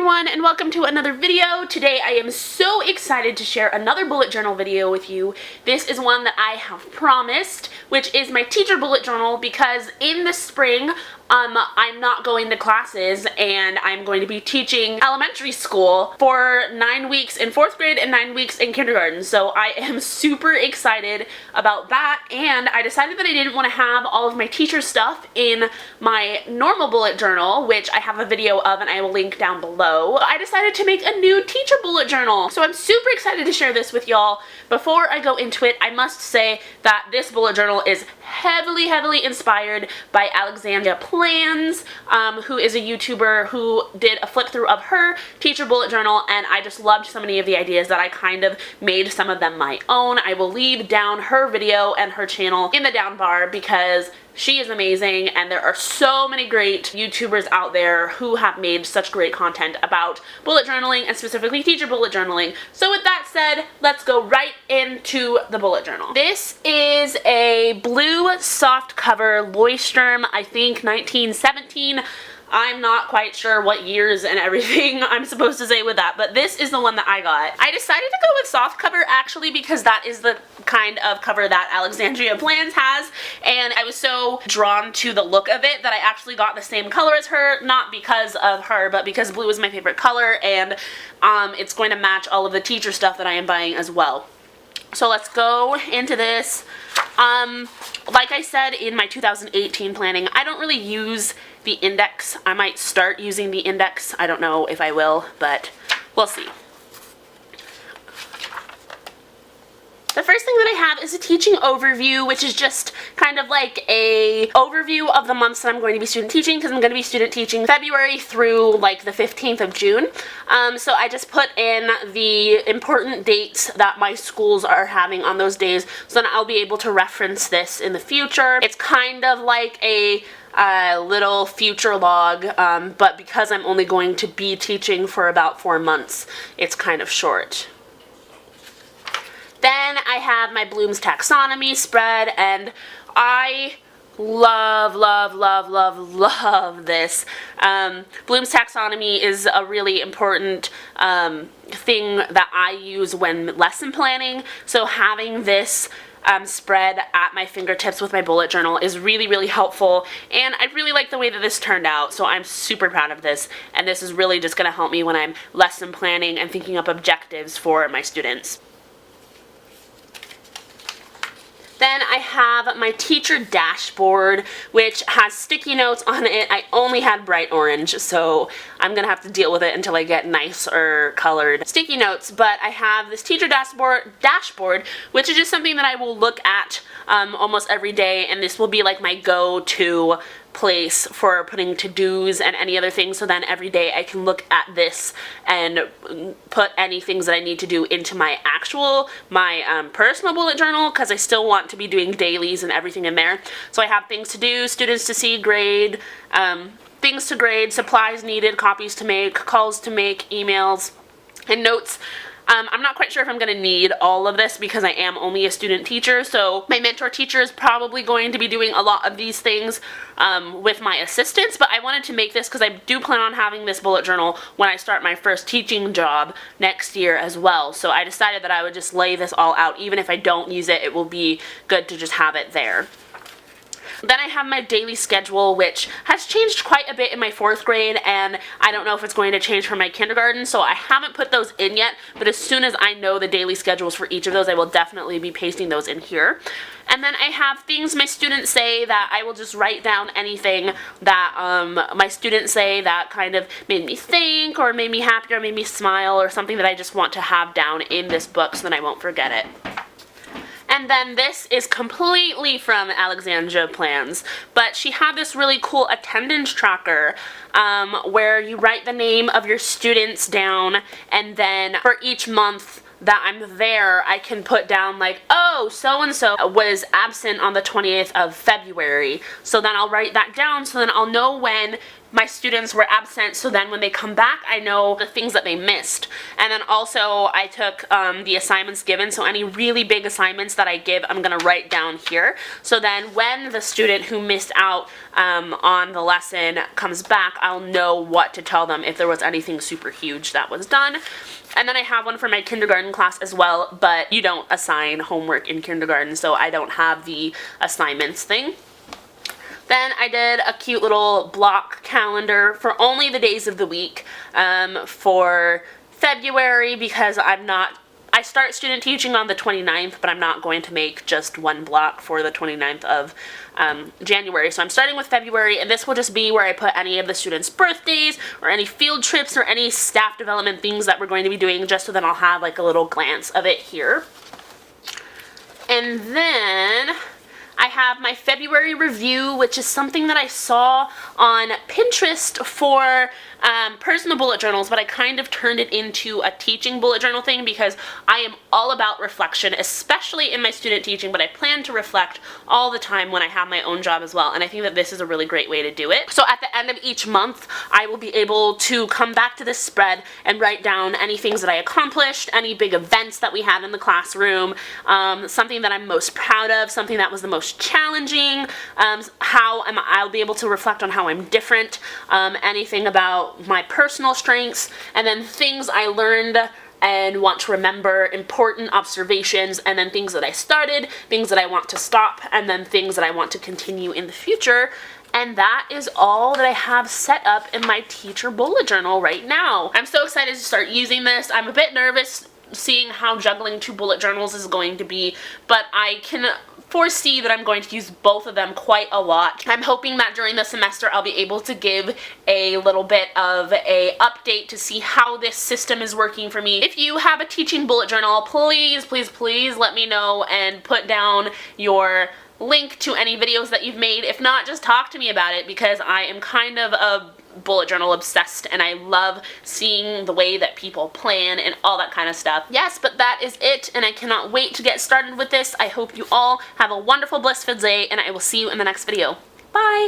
everyone, and welcome to another video. Today I am so excited to share another bullet journal video with you. This is one that I have promised, which is my teacher bullet journal, because in the spring I'm not going to classes and I'm going to be teaching elementary school for 9 weeks in 4th grade and 9 weeks in kindergarten. So I am super excited about that, and I decided that I didn't want to have all of my teacher stuff in my normal bullet journal, which I have a video of and I will link down below. I decided to make a new teacher bullet journal. So I'm super excited to share this with y'all. Before I go into it, I must say that this bullet journal is heavily inspired by Alexandria Plans, who is a YouTuber who did a flip through of her teacher bullet journal, and I just loved so many of the ideas that I kind of made some of them my own. I will leave down her video and her channel in the down bar because she is amazing, and there are so many great YouTubers out there who have made such great content about bullet journaling and specifically teacher bullet journaling. So with that said, let's go right into the bullet journal. This is a blue soft cover Leuchtturm, I think 1917. I'm not quite sure what years and everything I'm supposed to say with that, but this is the one that I got. I decided to go with soft cover actually because that is the kind of cover that Alexandria Plans has, and I was so drawn to the look of it that I actually got the same color as her, not because of her, but because blue is my favorite color, and it's going to match all of the teacher stuff that I am buying as well. So let's go into this. Like I said in my 2018 planning, I don't really use the index. I might start using the index. I don't know if I will, but we'll see. The first thing that I have is a teaching overview, which is just kind of like a overview of the months that I'm going to be student teaching, because I'm going to be student teaching February through like the 15th of June. So I just put in the important dates that my schools are having on those days, so then I'll be able to reference this in the future. It's kind of like a little future log, but because I'm only going to be teaching for about 4 months, it's kind of short. Then I have my Bloom's Taxonomy spread, and I love this. Bloom's Taxonomy is a really important thing that I use when lesson planning, so having this spread at my fingertips with my bullet journal is really helpful, and I really like the way that this turned out, so I'm super proud of this, and this is really just going to help me when I'm lesson planning and thinking up objectives for my students. Then I have my teacher dashboard, which has sticky notes on it. I only had bright orange, so I'm gonna have to deal with it until I get nicer colored sticky notes. But I have this teacher dashboard, which is just something that I will look at almost every day, and this will be like my go-to place for putting to-dos and any other things, so then every day I can look at this and put any things that I need to do into my personal bullet journal, because I still want to be doing dailies and everything in there. So I have things to do, students to see, grade, things to grade, supplies needed, copies to make, calls to make, emails, and notes. I'm not quite sure if I'm going to need all of this because I am only a student teacher, so my mentor teacher is probably going to be doing a lot of these things with my assistants, but I wanted to make this because I do plan on having this bullet journal when I start my first teaching job next year as well, so I decided that I would just lay this all out. Even if I don't use it, it will be good to just have it there. Then I have my daily schedule, which has changed quite a bit in my 4th grade, and I don't know if it's going to change for my kindergarten, so I haven't put those in yet, but as soon as I know the daily schedules for each of those, I will definitely be pasting those in here. And then I have things my students say that I will just write down anything that my students say that kind of made me think, or made me happy, or made me smile, or something that I just want to have down in this book so that I won't forget it. And then this is completely from Alexandria Plans, but she had this really cool attendance tracker where you write the name of your students down, and then for each month that I'm there, I can put down like, oh, so-and-so was absent on the 28th of February. So then I'll write that down, so then I'll know when my students were absent, so then when they come back, I know the things that they missed. And then also I took the assignments given, so any really big assignments that I give, I'm gonna write down here. So then when the student who missed out on the lesson comes back, I'll know what to tell them if there was anything super huge that was done. And then I have one for my kindergarten class as well, but you don't assign homework in kindergarten, so I don't have the assignments thing. Then I did a cute little block calendar for only the days of the week for February, because I start student teaching on the 29th, but I'm not going to make just one block for the 29th of January. So I'm starting with February, and this will just be where I put any of the students' birthdays or any field trips or any staff development things that we're going to be doing, just so that I'll have like a little glance of it here. And then I have my February review, which is something that I saw on Pinterest for personal bullet journals, but I kind of turned it into a teaching bullet journal thing because I am all about reflection, especially in my student teaching, but I plan to reflect all the time when I have my own job as well, and I think that this is a really great way to do it. So at the end of each month, I will be able to come back to this spread and write down any things that I accomplished, any big events that we had in the classroom, something that I'm most proud of, something that was the most challenging, I'll be able to reflect on how I'm different, anything about my personal strengths, and then things I learned and want to remember, important observations, and then things that I started, things that I want to stop, and then things that I want to continue in the future. And that is all that I have set up in my teacher bullet journal right now. I'm so excited to start using this. I'm a bit nervous seeing how juggling 2 bullet journals is going to be, but I can foresee that I'm going to use both of them quite a lot. I'm hoping that during the semester I'll be able to give a little bit of a update to see how this system is working for me. If you have a teaching bullet journal, please, please, please let me know and put down your link to any videos that you've made. If not, just talk to me about it, because I am kind of a bullet journal obsessed and I love seeing the way that people plan and all that kind of stuff. Yes, but that is it, and I cannot wait to get started with this. I hope you all have a wonderful, blissful day, and I will see you in the next video. Bye!